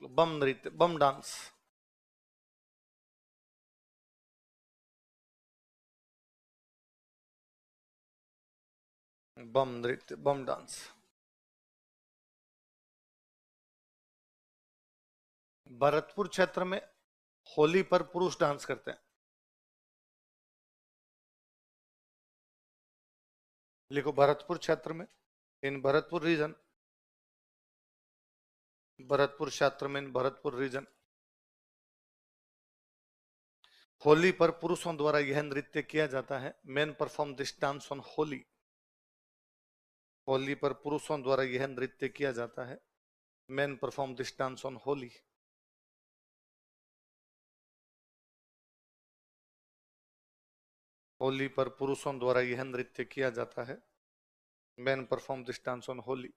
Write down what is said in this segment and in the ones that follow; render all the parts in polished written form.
लिख लो, बम नृत्य, बम डांस। बम नृत्य, बम डांस। भरतपुर क्षेत्र में होली पर पुरुष डांस करते हैं। लिखो भरतपुर क्षेत्र में, इन भरतपुर रीजन, भरतपुर क्षेत्र में, इन भरतपुर रीजन, होली पर पुरुषों द्वारा यह नृत्य किया जाता है। Main perform this dance on Holi. Holi पर पुरुषों द्वारा यह नृत्य किया जाता है। Main perform this dance on Holi. Holi पर पुरुषों द्वारा यह नृत्य किया जाता है। Main perform this dance on Holi.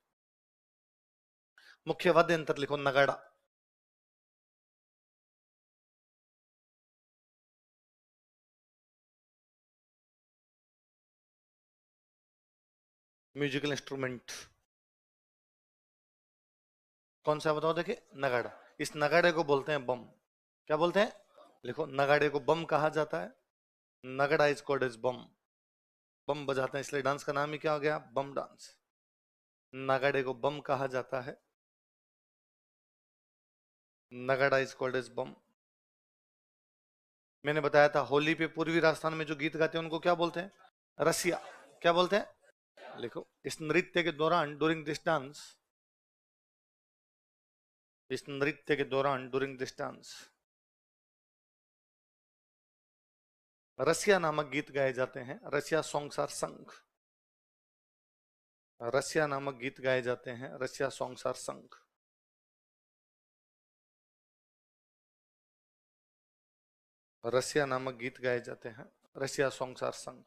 मुख्य वाद्य यंत्र लिखो, नगाड़ा। म्यूजिकल इंस्ट्रूमेंट कौन सा बताओ, देखिए नगाड़ा। इस नगाड़े को बोलते हैं बम। क्या बोलते हैं? लिखो, नगाड़े को बम कहा जाता है। नगड़ा इज कॉल्ड एज बम। बम बजाते हैं इसलिए डांस का नाम ही क्या हो गया? बम डांस। नगाड़े को बम कहा जाता है। नगाड़ा इज कॉल्ड एज बम। मैंने बताया था होली पे पूर्वी राजस्थान में जो गीत गाते हैं उनको क्या बोलते हैं? रसिया। क्या बोलते हैं? लिखो, इस नृत्य के दौरान, ड्यूरिंग दिस डांस, इस नृत्य के दौरान, ड्यूरिंग दिस डांस, रसिया नामक गीत गाए जाते हैं। रसिया सॉन्ग्स आर संग। रसिया नामक गीत गाए जाते हैं। रसिया सॉन्ग्स आर संग। रसिया नामक गीत गाए जाते हैं। रसिया सॉन्ग्स आर संग।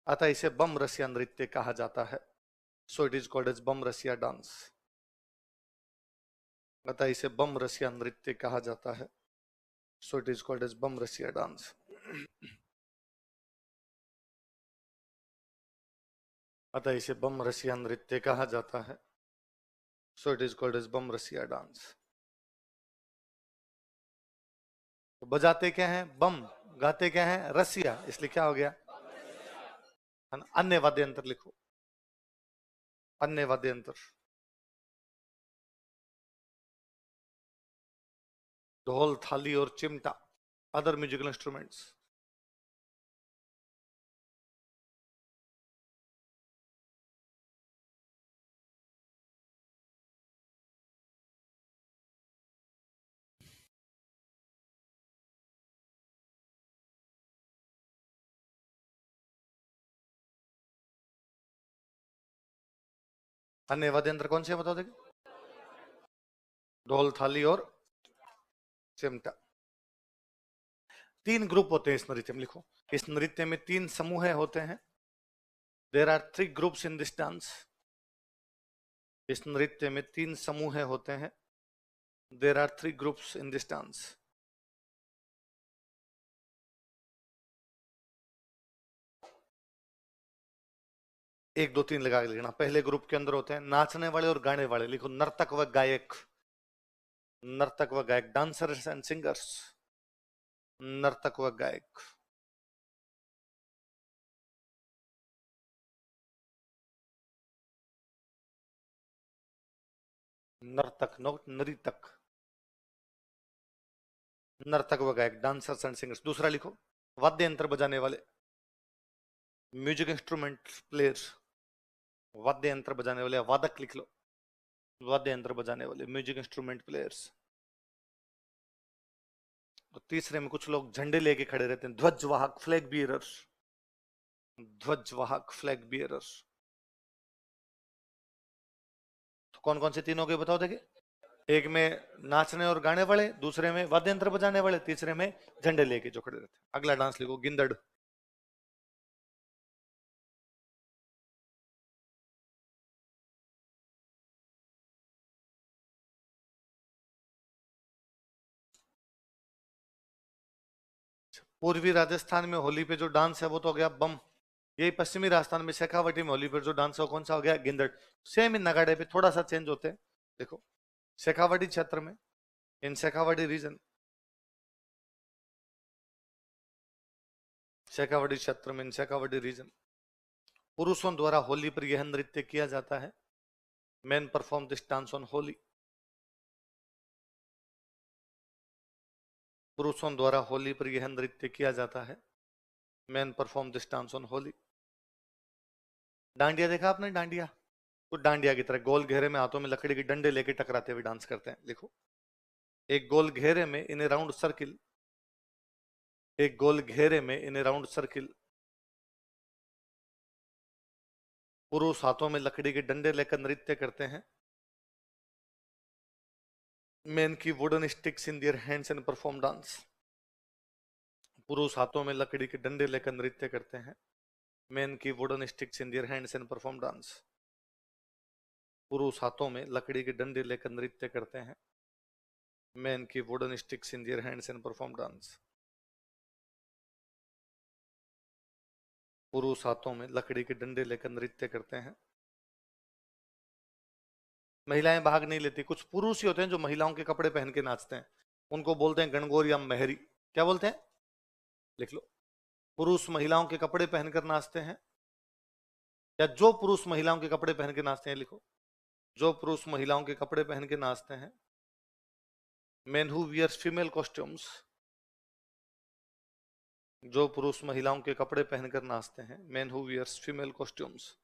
अतः इसे बम रसिया नृत्य कहा जाता है। So it is called as Bam Rasiya dance. अतः इसे बम रसिया नृत्य कहा जाता है। So it is called as Bam Rasiya dance. अतः इसे बम रसिया नृत्य कहा जाता है। So it is called as Bam Rasiya dance. तो बजाते क्या है? बम। गाते क्या है? रसिया। इसलिए क्या हो गया? अन्य वाद्य यंत्र लिखो, अन्य वाद्य यंत्र। ढोल, थाली और चिमटा, अदर म्यूजिकल इंस्ट्रूमेंट्स। अन्य वाद्य यंत्र कौन से बताओ देखिए? ढोल, थाली और चिमटा। तीन ग्रुप होते हैं इस नृत्य में। लिखो, इस नृत्य में तीन समूह होते हैं। There are 3 groups in this dance. इस नृत्य में तीन समूह होते हैं। There are 3 groups in this dance. एक दो तीन लगा के लिखना। पहले ग्रुप के अंदर होते हैं नाचने वाले और गाने वाले। लिखो, नर्तक व गायक। नर्तक व गायक, डांसर्स एंड सिंगर्स। नर्तक व गायक। नर्तक, नृतक। नर्तक व गायक, डांसर्स एंड सिंगर्स। दूसरा लिखो, वाद्य यंत्र बजाने वाले, म्यूजिक इंस्ट्रूमेंट प्लेयर्स। वाद्य यंत्र बजाने वाले, वादक लिख लो। वाद्य यंत्र बजाने वाले, म्यूजिक इंस्ट्रूमेंट प्लेयर्स। तो तीसरे में कुछ लोग झंडे लेके खड़े रहते हैं, ध्वजवाहक, फ्लैग बियरर्स। ध्वजवाहक, फ्लैग बियरर्स। तो कौन कौन से तीनों के बताओ देखिए? एक में नाचने और गाने वाले, दूसरे में वाद्य यंत्र बजाने वाले, तीसरे में झंडे लेके जो खड़े रहते हैं। अगला डांस लिखो, गिंदड़। पूर्वी राजस्थान में होली पे जो डांस है वो तो हो गया बम। यही पश्चिमी राजस्थान में शेखावटी में होली पर जो डांस है वो कौन सा हो गया? गिंदड़। सेम इन नगाड़े पे थोड़ा सा चेंज होते हैं। देखो, शेखावाटी क्षेत्र में, इन शेखावाटी रीजन, शेखावाटी क्षेत्र में, इन शेखावाटी रीजन, पुरुषों द्वारा होली पर यह नृत्य किया जाता है। Main perform this dance on Holi. पुरुषों द्वारा होली पर यह नृत्य किया जाता है। Main perform this dance on Holi. Dandiya देखा आपने? डांडिया कुछ डांडिया की तरह गोल घेरे में हाथों में लकड़ी के डंडे लेके टकराते हुए डांस करते हैं। लिखो, एक गोल घेरे में इन ए राउंड सर्किल, एक गोल घेरे में इन ए राउंड सर्किल, पुरुष हाथों में लकड़ी के डंडे लेकर नृत्य करते हैं। मेन की wooden sticks in their hands and perform dance. पुरुष हाथों में लकड़ी के डंडे लेकर नृत्य करते हैं। मेन की wooden sticks in their hands and perform dance. पुरुष हाथों में लकड़ी के डंडे लेकर नृत्य करते हैं। मेन की wooden sticks in their hands and perform dance. पुरुष हाथों में लकड़ी के डंडे लेकर नृत्य करते हैं। महिलाएं भाग नहीं लेती। कुछ पुरुष ही होते हैं जो महिलाओं के कपड़े पहन के नाचते हैं, उनको बोलते हैं गणगौर या मेहरी। क्या बोलते हैं? लिख लो, पुरुष महिलाओं के कपड़े पहनकर नाचते हैं, या जो पुरुष महिलाओं के कपड़े पहन के नाचते हैं। लिखो, जो पुरुष महिलाओं के कपड़े पहन के नाचते हैं। Men who wears female costumes, जो पुरुष महिलाओं के कपड़े पहनकर नाचते हैं। Men who wears female costumes,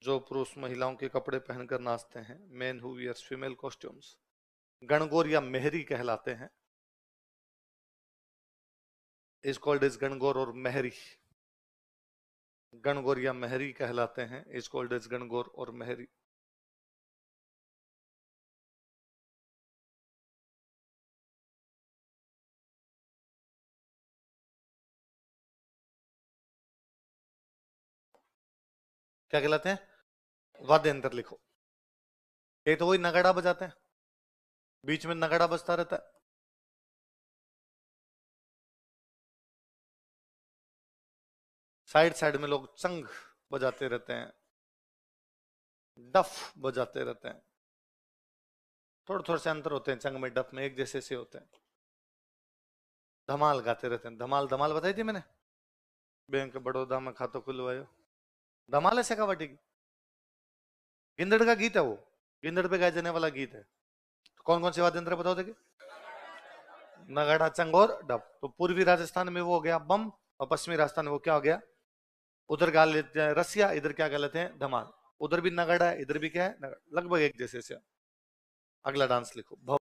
जो पुरुष महिलाओं के कपड़े पहनकर नाचते हैं। Men who wears female costumes Gangaur या मेहरी कहलाते हैं। इज कॉल्ड इज गणगौर और मेहरी। गणगौर या मेहरी कहलाते हैं। इज कॉल्ड इज गणगौर और मेहरी। क्या कहलाते हैं? वाद्य यंत्र। लिखो, ये तो वही नगाड़ा बजाते हैं, बीच में नगाड़ा बजता रहता है। साइड साइड में लोग चंग बजाते रहते हैं, डफ बजाते रहते हैं। थोड़े थोड़े से अंतर होते हैं चंग में, डफ में, एक जैसे से होते हैं। धमाल गाते रहते हैं। धमाल, धमाल बताई थी मैंने, बैंक बड़ौदा में खाता खुलवायो। धमाल है शेखावाटी की। गिंदड़ का गीत है वो, गिंदड़ पे गाए जाने वाला गीत है। तो कौन कौन से वाद्य यंत्र बताओ देखिए? नगाड़ा, चंग और डफ। तो पूर्वी राजस्थान में वो हो गया बम, और पश्चिमी राजस्थान में वो क्या हो गया? उधर गा लेते हैं रसिया, इधर क्या गा लेते हैं? धमाल। उधर भी नगाड़ा है, इधर भी क्या है? नगाड़ा। लगभग एक जैसे से। अगला डांस लिखो।